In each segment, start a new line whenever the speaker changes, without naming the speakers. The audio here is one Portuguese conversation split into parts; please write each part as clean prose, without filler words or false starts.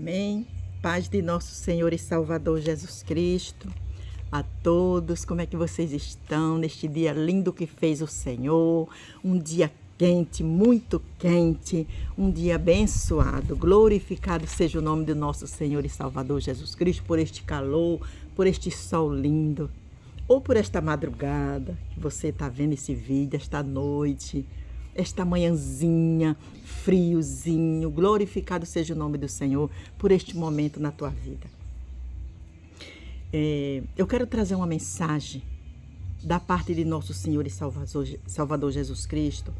Amém. Paz de nosso Senhor e Salvador Jesus Cristo. A todos, como é que vocês estão neste dia lindo que fez o Senhor? Um dia quente, muito quente, um dia abençoado. Glorificado seja o nome do nosso Senhor e Salvador Jesus Cristo por este calor, por este sol lindo, ou por esta madrugada que você está vendo esse vídeo, esta noite, esta manhãzinha, friozinho. Glorificado seja o nome do Senhor por este momento na tua vida. Eu quero trazer uma mensagem da parte de nosso Senhor e Salvador Jesus Cristo,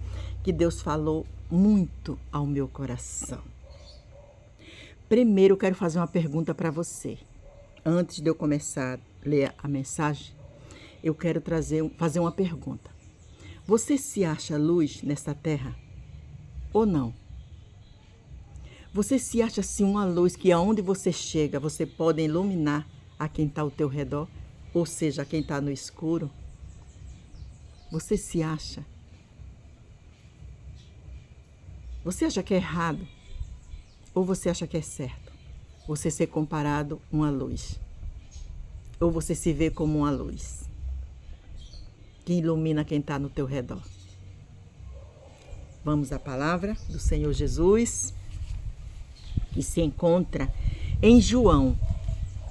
que Deus falou muito ao meu coração. Primeiro, eu quero fazer uma pergunta para você. Antes de eu começar a ler a mensagem, eu quero fazer uma pergunta. Você se acha luz nessa terra ou não? Você se acha assim uma luz que aonde você chega, você pode iluminar a quem está ao teu redor, ou seja, a quem está no escuro? Você se acha? Você acha que é errado? Ou você acha que é certo? Você ser comparado a uma luz? Ou você se vê como uma luz que ilumina quem está no teu redor? Vamos à palavra do Senhor Jesus, que se encontra em João,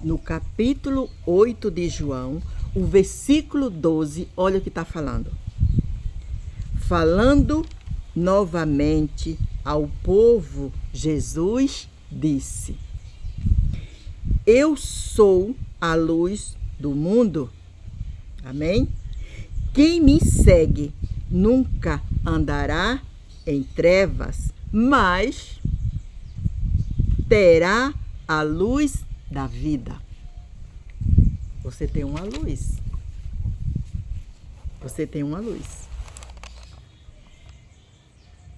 no capítulo 8 de João, o versículo 12, olha o que está falando. Falando novamente ao povo, Jesus disse: Eu sou a luz do mundo. Amém? Quem me segue nunca andará em trevas, mas terá a luz da vida. Você tem uma luz. Você tem uma luz.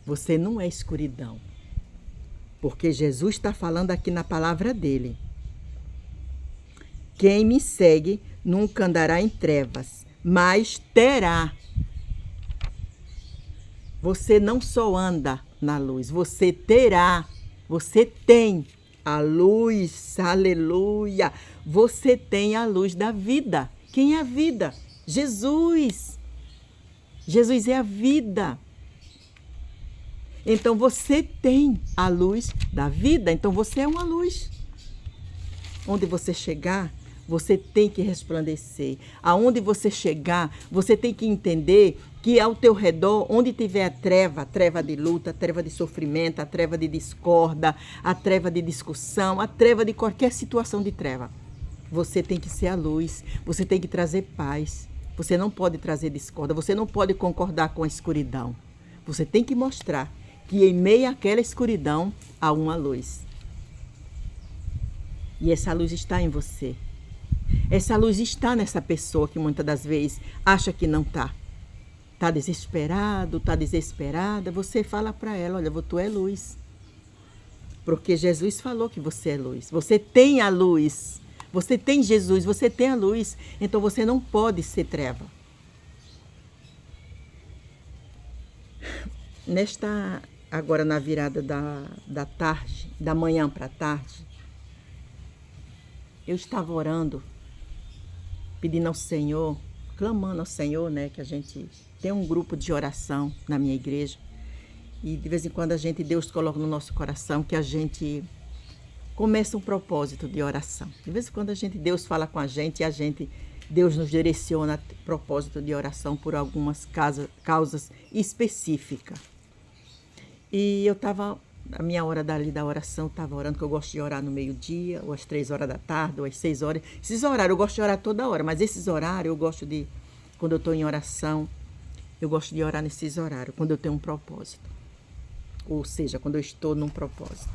Você não é escuridão. Porque Jesus está falando aqui na palavra dele. Quem me segue nunca andará em trevas, mas terá. Você não só anda na luz, você terá. Você tem a luz, aleluia. Você tem a luz da vida. Quem é a vida? Jesus. Jesus é a vida. Então você tem a luz da vida. Então você é uma luz. Onde você chegar, você tem que resplandecer. Aonde você chegar, você tem que entender que ao teu redor, onde tiver a treva de luta, a treva de sofrimento, a treva de discórdia, a treva de discussão, a treva de qualquer situação de treva, você tem que ser a luz, você tem que trazer paz. Você não pode trazer discórdia, você não pode concordar com a escuridão. Você tem que mostrar que em meio àquela escuridão há uma luz. E essa luz está em você. Essa luz está nessa pessoa que muitas das vezes acha que não está. Está desesperado, está desesperada. Você fala para ela, olha, tu é luz. Porque Jesus falou que você é luz. Você tem a luz. Você tem Jesus, você tem a luz. Então você não pode ser treva. Agora na virada da tarde, da manhã para a tarde, eu estava orando, pedindo ao Senhor, clamando ao Senhor, né? Que a gente tem um grupo de oração na minha igreja. E de vez em quando Deus coloca no nosso coração que a gente começa um propósito de oração. De vez em quando Deus fala com a gente e Deus nos direciona a propósito de oração por algumas causas específicas. E eu estava, a minha hora da oração, estava orando, que eu gosto de orar no meio-dia, ou às 3 horas da tarde, ou às 6 horas. Esses horários, eu gosto de orar toda hora, mas esses horários eu gosto de, quando eu estou em oração, eu gosto de orar nesses horários, quando eu tenho um propósito. Ou seja, quando eu estou num propósito.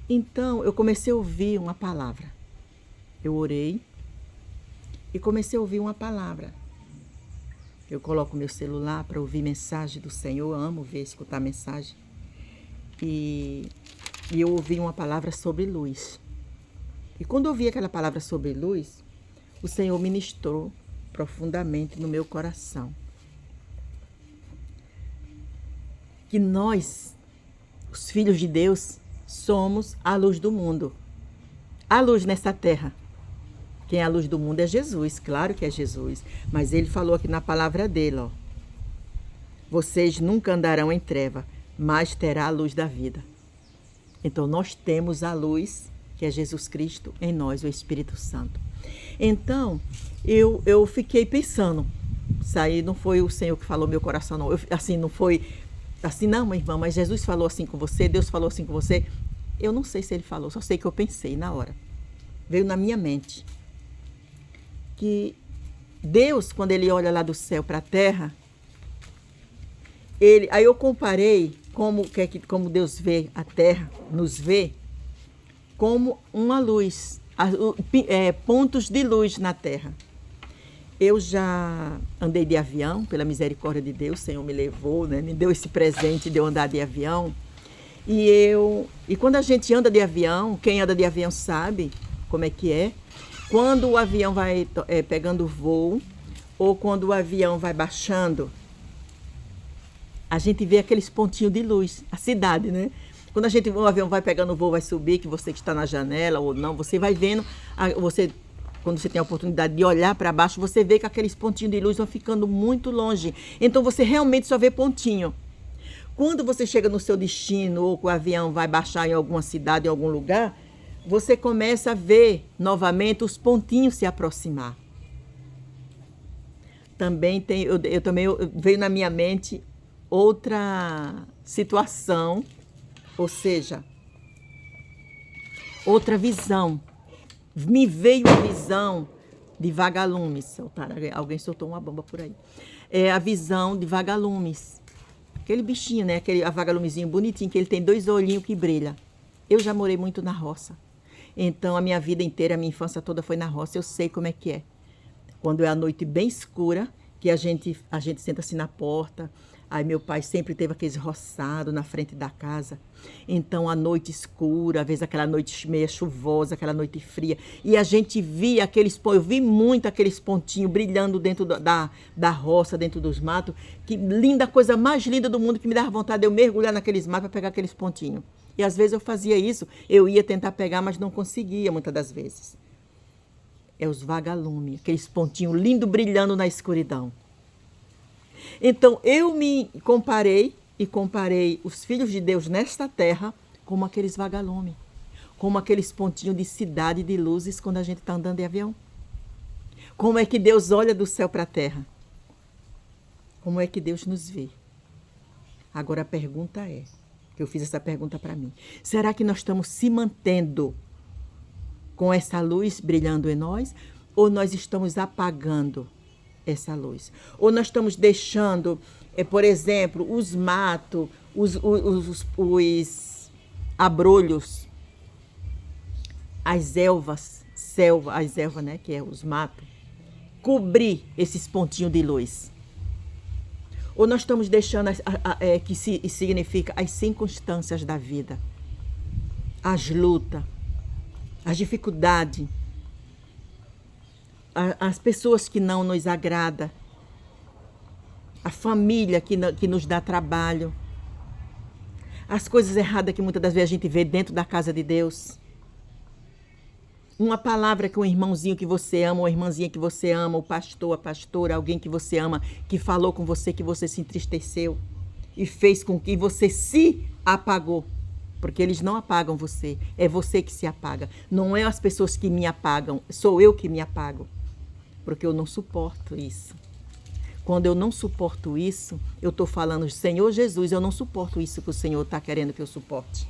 Então, eu comecei a ouvir uma palavra. Eu orei e comecei a ouvir uma palavra. Eu coloco meu celular para ouvir mensagem do Senhor, eu amo escutar mensagem. E eu ouvi uma palavra sobre luz. E quando eu ouvi aquela palavra sobre luz, o Senhor ministrou profundamente no meu coração. Que nós, os filhos de Deus, somos a luz do mundo. A luz nessa terra. Quem é a luz do mundo é Jesus, claro que é Jesus. Mas ele falou aqui na palavra dele, ó. Vocês nunca andarão em treva, mas terá a luz da vida. Então nós temos a luz, que é Jesus Cristo, em nós, o Espírito Santo. Então, eu fiquei pensando, isso aí não foi o Senhor que falou meu coração, não. Assim, não foi assim, não, minha irmã, mas Jesus falou assim com você, Deus falou assim com você. Eu não sei se ele falou, só sei que eu pensei na hora. Veio na minha mente que Deus, quando ele olha lá do céu para a terra, aí eu comparei como Deus vê a terra, nos vê, como uma luz, pontos de luz na terra. Eu já andei de avião, pela misericórdia de Deus, o Senhor me levou, né? Me deu esse presente de eu andar de avião. E quando a gente anda de avião, quem anda de avião sabe como é que é. Quando o avião vai pegando voo, ou quando o avião vai baixando, a gente vê aqueles pontinhos de luz, a cidade, né? Quando o avião vai pegando voo, vai subir, que você que está na janela ou não, você vai vendo, quando você tem a oportunidade de olhar para baixo, você vê que aqueles pontinhos de luz vão ficando muito longe. Então você realmente só vê pontinho. Quando você chega no seu destino, ou que o avião vai baixar em alguma cidade, em algum lugar, você começa a ver novamente os pontinhos se aproximar. Também veio na minha mente outra situação, ou seja, outra visão. Me veio a visão de vagalumes. Alguém soltou uma bomba por aí. É a visão de vagalumes. Aquele bichinho, né? Aquele vagalumezinho bonitinho, que ele tem 2 olhinhos que brilham. Eu já morei muito na roça. Então, a minha vida inteira, a minha infância toda foi na roça. Eu sei como é que é. Quando é a noite bem escura, que a gente senta assim na porta. Aí meu pai sempre teve aqueles roçados na frente da casa. Então, a noite escura, às vezes aquela noite meio chuvosa, aquela noite fria. E a gente via eu vi muito aqueles pontinhos brilhando dentro da roça, dentro dos matos. Que linda, coisa mais linda do mundo, que me dava vontade de eu mergulhar naqueles matos para pegar aqueles pontinhos. E às vezes eu fazia isso, eu ia tentar pegar, mas não conseguia muitas das vezes. É os vagalumes, aqueles pontinhos lindos brilhando na escuridão. Então, eu me comparei os filhos de Deus nesta terra como aqueles vagalumes, como aqueles pontinhos de cidade de luzes quando a gente está andando de avião. Como é que Deus olha do céu para a terra? Como é que Deus nos vê? Agora a pergunta é, que eu fiz essa pergunta para mim, será que nós estamos se mantendo com essa luz brilhando em nós, ou nós estamos apagando essa luz? Ou nós estamos deixando, por exemplo, os matos, os abrolhos, as ervas, né, que é os matos, cobrir esses pontinhos de luz? Ou nós estamos deixando, que significa as circunstâncias da vida, as lutas, as dificuldades, as pessoas que não nos agradam, a família que nos dá trabalho, as coisas erradas que muitas das vezes a gente vê dentro da casa de Deus. Uma palavra que um irmãozinho que você ama, uma irmãzinha que você ama, o pastor, a pastora, alguém que você ama, que falou com você, que você se entristeceu e fez com que você se apagou. Porque eles não apagam você, é você que se apaga. Não é as pessoas que me apagam, sou eu que me apago. Porque eu não suporto isso. Quando eu não suporto isso, eu estou falando, Senhor Jesus, eu não suporto isso que o Senhor está querendo que eu suporte.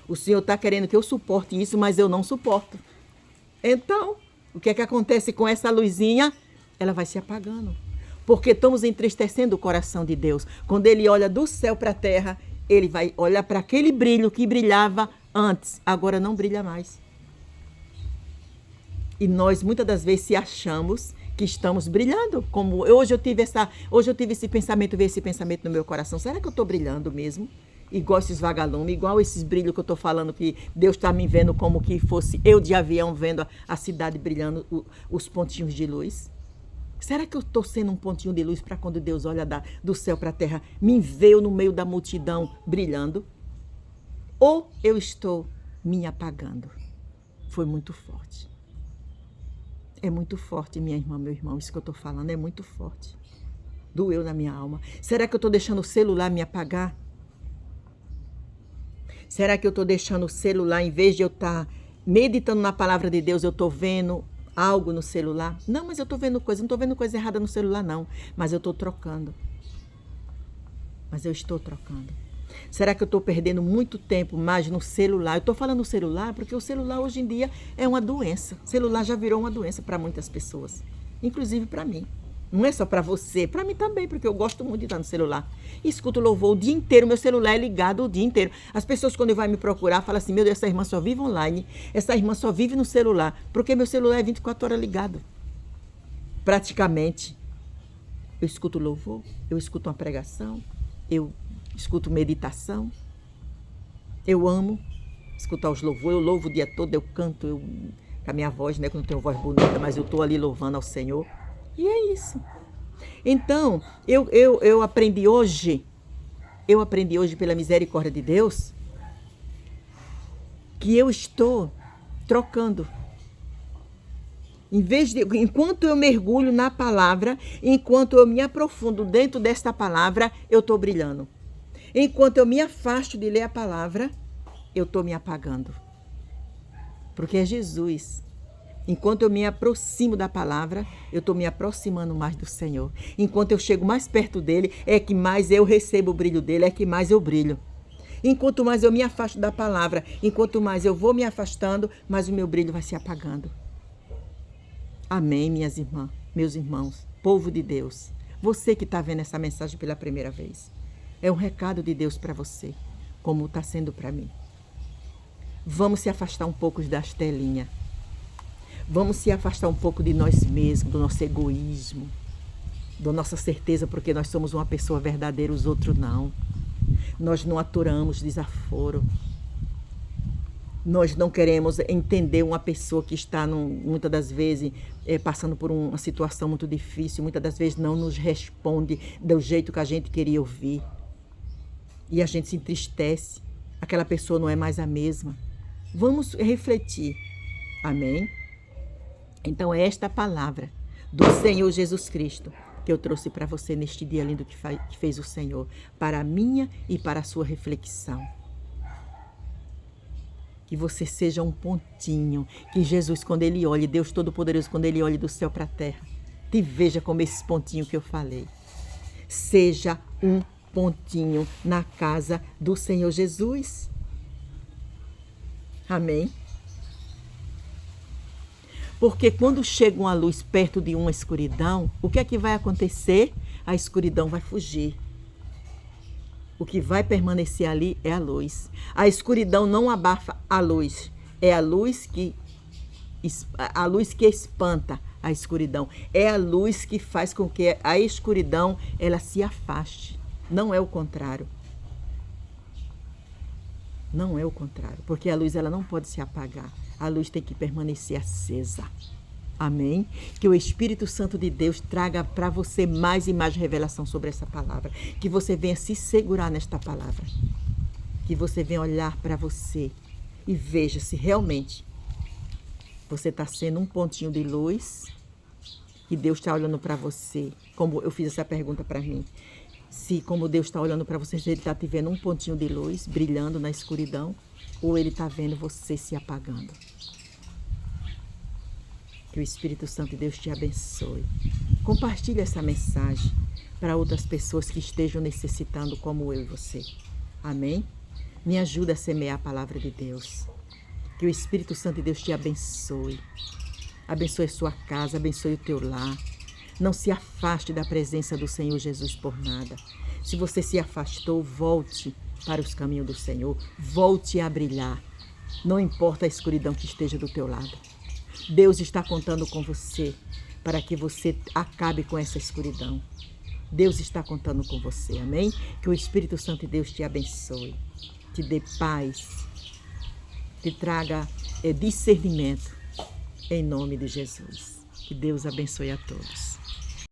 O Senhor está querendo que eu suporte isso, mas eu não suporto. Então, o que é que acontece com essa luzinha? Ela vai se apagando. Porque estamos entristecendo o coração de Deus. Quando Ele olha do céu para a terra, Ele vai olhar para aquele brilho que brilhava antes, agora não brilha mais. E nós, muitas das vezes, se achamos que estamos brilhando. Como hoje eu tive esse pensamento, veio esse pensamento no meu coração. Será que eu estou brilhando mesmo? Igual esses vagalumes, igual esses brilhos que eu estou falando, que Deus está me vendo como que fosse eu de avião vendo a cidade brilhando, os pontinhos de luz. Será que eu estou sendo um pontinho de luz para quando Deus olha do céu para a terra, me vê no meio da multidão brilhando? ou eu estou me apagando. Foi muito forte. É muito forte, minha irmã, meu irmão, isso que eu estou falando é muito forte. Doeu na minha alma. Será que eu estou deixando o celular me apagar? Será que eu estou deixando o celular, em vez de eu estar meditando na palavra de Deus, eu estou vendo algo no celular? Não, mas eu estou vendo coisa, não estou vendo coisa errada no celular, não. Mas eu estou trocando. Mas eu estou trocando. Será que eu estou perdendo muito tempo mais no celular? Eu estou falando celular porque o celular hoje em dia é uma doença. O celular já virou uma doença para muitas pessoas, inclusive para mim. Não é só para você, para mim também, porque eu gosto muito de estar no celular. Escuto louvor o dia inteiro, meu celular é ligado o dia inteiro. As pessoas, quando vão me procurar, falam assim: meu Deus, essa irmã só vive online, essa irmã só vive no celular, porque meu celular é 24 horas ligado. Praticamente. Eu escuto louvor, eu escuto uma pregação, eu escuto meditação, eu amo escutar os louvores, eu louvo o dia todo, eu canto, com a minha voz, né, que eu não tenho voz bonita, mas eu estou ali louvando ao Senhor. E é isso. Então, eu aprendi hoje pela misericórdia de Deus, que eu estou trocando. Enquanto eu mergulho na palavra, enquanto eu me aprofundo dentro desta palavra, eu estou brilhando. Enquanto eu me afasto de ler a palavra, eu estou me apagando. Porque é Jesus. Enquanto eu me aproximo da palavra, eu estou me aproximando mais do Senhor. Enquanto eu chego mais perto dele, é que mais eu recebo o brilho dele, é que mais eu brilho. Enquanto mais eu me afasto da palavra, enquanto mais eu vou me afastando, mais o meu brilho vai se apagando. Amém, minhas irmãs, meus irmãos, povo de Deus. Você que está vendo essa mensagem pela primeira vez. É um recado de Deus para você, como está sendo para mim. Vamos se afastar um pouco das telinhas. Vamos se afastar um pouco de nós mesmos, do nosso egoísmo, da nossa certeza, porque nós somos uma pessoa verdadeira, os outros não. Nós não aturamos desaforo. Nós não queremos entender uma pessoa que está, muitas das vezes, passando por uma situação muito difícil, muitas das vezes não nos responde do jeito que a gente queria ouvir. E a gente se entristece. Aquela pessoa não é mais a mesma. Vamos refletir. Amém? Então, é esta palavra do Senhor Jesus Cristo que eu trouxe para você neste dia lindo que fez o Senhor, para a minha e para a sua reflexão. Que você seja um pontinho, que Jesus, quando Ele olhe, Deus Todo-Poderoso, quando Ele olhe do céu para a terra, te veja como esse pontinho que eu falei. Seja um pontinho na casa do Senhor Jesus. Amém? Porque quando chega uma luz perto de uma escuridão, o que é que vai acontecer? A escuridão vai fugir. O que vai permanecer ali é a luz. A escuridão não abafa a luz. É a luz que espanta a escuridão. É a luz que faz com que a escuridão ela se afaste. Não é o contrário. Não é o contrário. Porque a luz ela não pode se apagar. A luz tem que permanecer acesa. Amém? Que o Espírito Santo de Deus traga para você mais e mais revelação sobre essa palavra. Que você venha se segurar nesta palavra. Que você venha olhar para você e veja se realmente você está sendo um pontinho de luz. Que Deus está olhando para você. Como eu fiz essa pergunta para mim. Se como Deus está olhando para você, se Ele está te vendo um pontinho de luz brilhando na escuridão. Ou Ele está vendo você se apagando. Que o Espírito Santo de Deus te abençoe. Compartilhe essa mensagem para outras pessoas que estejam necessitando como eu e você. Amém? Me ajuda a semear a palavra de Deus. Que o Espírito Santo de Deus te abençoe. Abençoe a sua casa, abençoe o teu lar. Não se afaste da presença do Senhor Jesus por nada. Se você se afastou, volte para os caminhos do Senhor. Volte a brilhar. Não importa a escuridão que esteja do teu lado. Deus está contando com você para que você acabe com essa escuridão. Deus está contando com você, amém? Que o Espírito Santo de Deus te abençoe, te dê paz, te traga discernimento, em nome de Jesus. Que Deus abençoe a todos.